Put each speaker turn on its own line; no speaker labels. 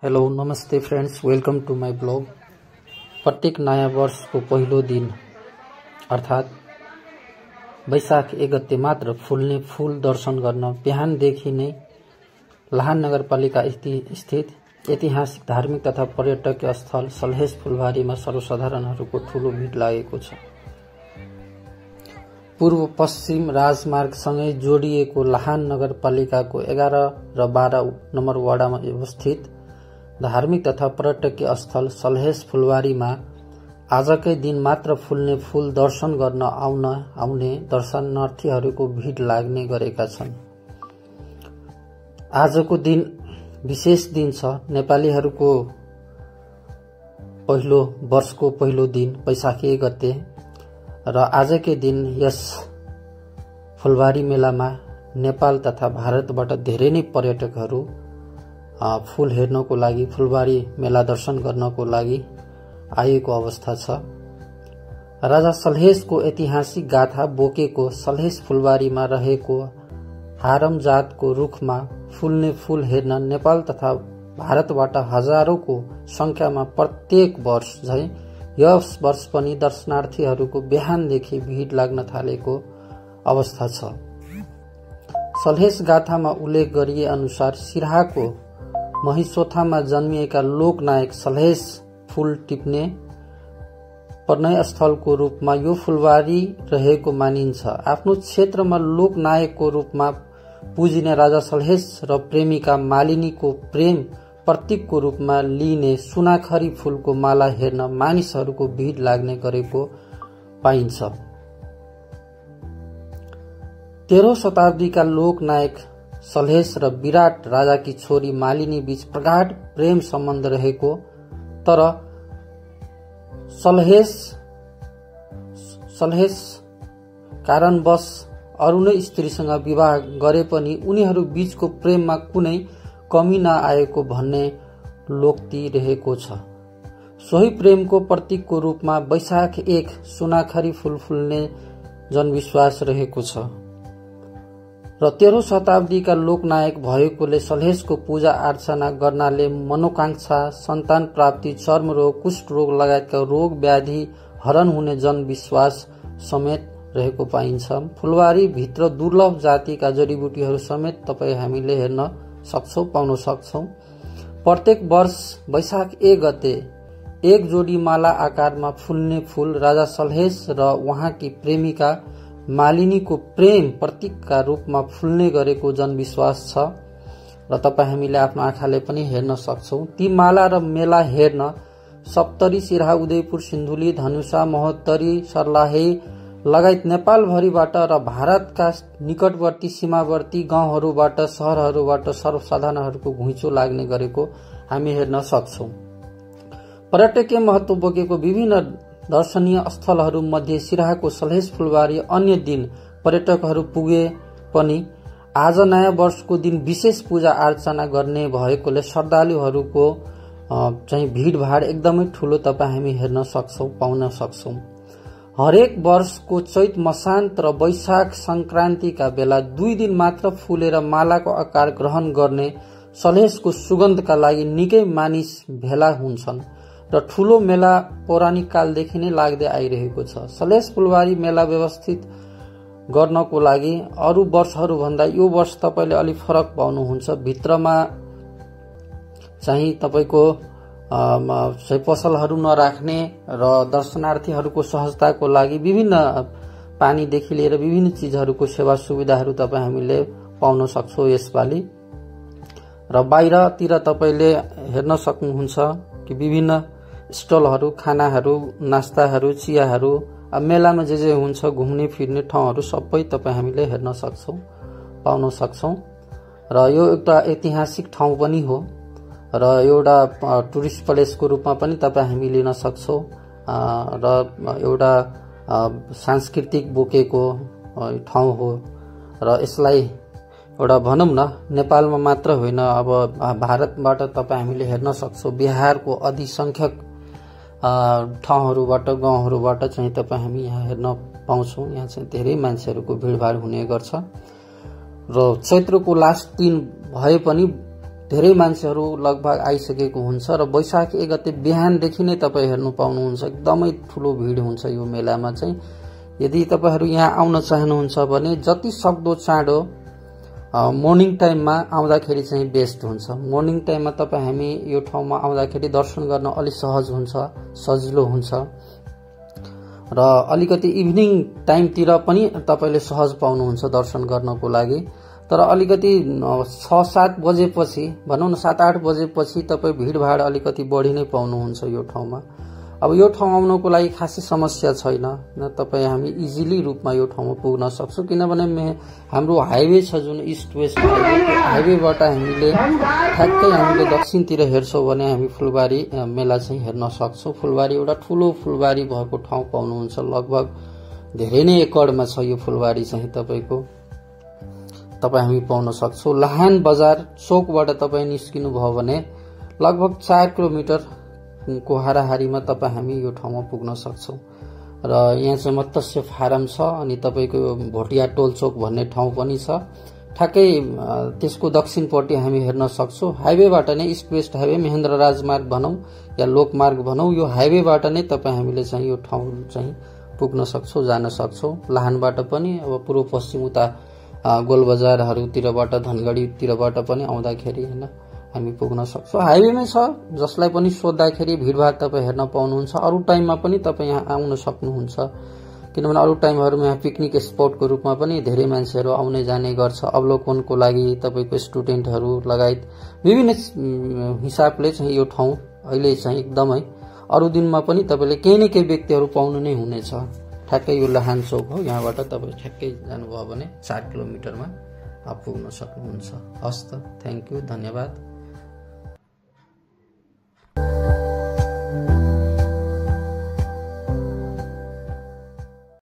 Hello नमस्ते friends, welcome to my blog. प्रत्येक नयाँ वर्ष को पहिलो दिन अर्थात वैशाख 1 गते मात्र फुल्ने फूल दर्शन गर्न बिहानदेखि नै लाहान नगरपालिका स्थित ऐतिहासिक धार्मिक तथा पर्यटकीय स्थल सलहेस फुलबारीमा सर्वसाधारणहरूको ठूलो भिड लागेको छ। पूर्व पश्चिम राजमार्गसँगै जोडिएको लाहान नगरपालिकाको 11 र 12 नम्बर वडामा अवस्थित धार्मिक तथा पर्यटकीय स्थल सलहेस फुलबारीमा आजकै दिन मात्र फुल्ने फूल दर्शन गर्न आउने दर्शनार्थीहरूको भिड लाग्ने गरेका छन्। आजको दिन विशेष दिन छ। नेपालीहरूको पहिलो वर्षको पहिलो दिन वैशाख 1 गते र आजकै दिन यस फुलबारी मेलामा नेपाल तथा भारतबाट धेरै नै पर्यटकहरू फूल हेर्नको लागि, फुलबारी मेला दर्शन गर्नको लागि आएको अवस्था छ। राजा सलहेसको ऐतिहासिक गाथा बोकेको सलहेस फुलबारीमा रहेको हारम जातको रुखमा फुल्ने फूल हेर्न नेपाल तथा भारतबाट हजारौंको संख्यामा प्रत्येक वर्ष झै यस वर्ष पनि दर्शनार्थीहरूको बिहानदेखि भिड लाग्न थालेको अवस्था छ। सलहेस गाथामा उल्लेख गरिए अनुसार सिराहाको महिसोथामा जन्मिएका लोकनायक सलहेस फूल टिप्ने प्रणय स्थलको रूपमा यो फुलबारी रहेको मानिन्छ। आफ्नो क्षेत्रमा लोकनायकको रूपमा पुजिने राजा सलहेस र प्रेमिका मालिनीको प्रेम प्रतीकको रूपमा लिइने सुनाखरी फूलको माला हेर्न मानिसहरूको भिड लाग्ने गरेको पाइन्छ। 13औं शताब्दीका लोकनायक सलहेस र विराट राजाकी छोरी मालिनी बीच प्रगाढ प्रेम सम्बन्ध रहेको, तर सलहेस कारणवश अरू नै स्त्रीसँग विवाह गरे पनि उनीहरू बीचको प्रेममा कुनै कमी नआएको भन्ने लोक्ति रहेको छ। सोही प्रेमको प्रतीकको रूपमा वैशाख 1 सुनाखरी फूल फुल्ने जनविश्वास रहेको छ र 13औं शताब्दीका लोकनायक भएकोले सलहेसको पूजा अर्चना गर्नाले मनोकांक्षा, सन्तान प्राप्ति, चर्मरोग, कुष्ठ रोग लगायतका रोग व्याधि हरण हुने जनविश्वास समेत रहेको पाइन्छ। फुलबारी भित्र दुर्लभ जातिका जडीबुटीहरू समेत तपाई हामीले हेर्न सक्छौं, पाउन सक्छौं। प्रत्येक वर्ष वैशाख 1 गते एक जोडी माला आकारमा फुल्ने फूल राजा सलहेस र उहाँकी प्रेमिका मालिनीको प्रेम प्रतीकका रूपमा फुल्ने गरेको जनविश्वास छ र तपाई हामीले आफ्नो आँखाले पनि हेर्न सक्छौं। ती माला र मेला हेर्न सप्तरी, सिराहा, उदयपुर, सिन्धुली, धनुषा, महोत्तरी, सर्लाही लगायत नेपालभरिबाट र भारतका निकटवर्ती सीमावर्ती गाउँहरूबाट, शहरहरूबाट सर्वसाधारणहरूको घुइँचो लाग्ने गरेको हामी हेर्न सक्छौं। पर्यटकीय महत्व बोकेको विभिन्न दर्शनीय स्थलहरू मध्ये सिराहाको सलहेस फुलबारी अन्य दिन पर्यटकहरू पुगे पनि आज नयाँ वर्षको दिन विशेष पूजा अर्चना गर्ने भएकोले श्रद्धालुहरूको चाहिँ भीडभाड एकदमै ठूलो तपाई हामी हेर्न सक्छौं, पाउन सक्छौं। हरेक वर्षको चैत मसान्त र वैशाख संक्रान्तिका बेला 2 दिन मात्र फुलेर मालाको आकार ग्रहण गर्ने सलहेसको सुगन्धका लागि निकै मानिस भेला हुन्छन् र ठूलो मेला पौराणिक कालदेखि नै लाग्दै आइरहेको छ। सलहेस फुलबारी मेला व्यवस्थित गर्नको लागि अरू वर्षहरू भन्दा यो वर्ष तपाईले अलि फरक पाउनुहुन्छ। भित्रमा चाहिँ तपाईको पसलहरू नराख्ने र दर्शनार्थीहरूको सहजताको लागि विभिन्न पानीदेखि लिएर विभिन्न चीजहरूको सेवा सुविधाहरू तपाई हामीले पाउन सक्छौं यसपालि। र बाहिरतिर तपाईले हेर्न सक्नुहुन्छ कि विभिन्न स्टलहरू, खानाहरू, नास्ताहरू, चियाहरू, मेलामा जे हुन्छ घुम्ने फिर्ने ठाउँहरू सबै तपाई हामीले हेर्न सक्छौं, पाउन सक्छौं। र यो एउटा ऐतिहासिक ठाउँ पनि हो र एउटा टुरिस्ट प्लेसको रूपमा पनि तपाई हामी लिन सक्छौं र एउटा सांस्कृतिक बोकेको ठाउँ हो र यसलाई एउटा भनौं न नेपालमा मात्र होइन, अब भारतबाट तपाई हामीले हेर्न सक्छौं। बिहारको अधिसंख्यक ठाउँहरूबाट, गाउँहरूबाट चाहिँ तपाई हामी यहाँ हेर्न पाउँछौं। यहाँ चाहिँ धेरै मान्छेहरूको भीडभाड हुने गर्छ र चैत्रको लास्ट दिन भए पनि धेरै मान्छेहरू लगभग आइसकेको हुन्छ र वैशाख 1 गते बिहानदेखि नै तपाईँ हेर्नु पाउनुहुन्छ एकदमै ठुलो भिड हुन्छ यो मेलामा चाहिँ। यदि तपाईहरू यहाँ आउन चाहनुहुन्छ भने जति सक्दो चाँडो मर्निङ टाइममा आउँदाखेरि चाहिँ बेस्ट हुन्छ। मर्निङ टाइममा तपाईँ हामी यो ठाउँमा आउँदाखेरि दर्शन गर्न अलि सहज हुन्छ, सजिलो हुन्छ र अलिकति इभिनिङ टाइमतिर पनि तपाईले सहज पाउनुहुन्छ दर्शन गर्नको लागि। तर अलिकति 6-7 बजेपछि भनौं न 7-8 बजेपछि तपाईँ भिडभाड अलिकति बढी नै पाउनुहुन्छ यो ठाउँमा। अब यो ठाउँ आउनको लागि खासै समस्या छैन, तपाईँ हामी इजिली रूपमा यो ठाउँमा पुग्न सक्छौं किनभने हाम्रो हाइवे छ जुन इस्ट वेस्ट हाइवेबाट हामीले ठ्याक्कै हामीले दक्षिणतिर हेर्छौं भने हामी फुलबारी मेला चाहिँ हेर्न सक्छौं। फुलबारी एउटा ठूलो फुलबारी भएको ठाउँ पाउनुहुन्छ, लगभग धेरै नै एकडमा छ यो फुलबारी चाहिँ तपाईको तपाईँ हामी पाउन सक्छौं। लाहान बजार चोकबाट तपाईँ निस्किनु भयो भने लगभग 4 किलोमिटर को हाराहारीमा तपाईँ हामी यो ठाउँमा पुग्न सक्छौं र यहाँ चाहिँ मत्स्य फारम छ अनि तपाईको भोटिया टोल चोक भन्ने ठाउँ पनि छ। ठ्याक्कै त्यसको दक्षिणपट्टि हामी हेर्न सक्छौं। हाइवेबाट नै इस्ट वेस्ट हाइवे महेन्द्र राजमार्ग भनौं या लोकमार्ग भनौं यो हाइवेबाट नै तपाईँ हामीले चाहिँ यो ठाउँ चाहिँ पुग्न सक्छौं, जान सक्छौं। लाहानबाट पनि अब पूर्व पश्चिम उता गोलबजारहरुतिरबाट धनगढीतिरबाट पनि आउँदाखेरि हैन हामी पुग्न सक्छौं। हाइवेमै छ, जसलाई पनि सोध्दाखेरि भिडभाड तपाईँ हेर्न पाउनुहुन्छ। अरु टाइममा पनि तपाईँ यहाँ आउन सक्नुहुन्छ किनभने अरु टाइमहरुमा यहाँ पिकनिक स्पटको रूपमा पनि धेरै मान्छेहरू आउने जाने गर्छ। अवलोकनको लागि तपाईको स्टुडेन्टहरू लगायत विभिन्न हिसाबले चाहिँ यो ठाउँ अहिले चाहिँ एकदमै अरु दिनमा पनि तपाईले केही न केही व्यक्तिहरू पाउनु नै हुनेछ। ठ्याक्कै यो लाहान चोक हो, यहाँबाट तपाईँ ठ्याक्कै जानुभयो भने 4 किलोमिटरमा पुग्न सक्नुहुन्छ। हस्त, थ्यांक यू, धन्यवाद।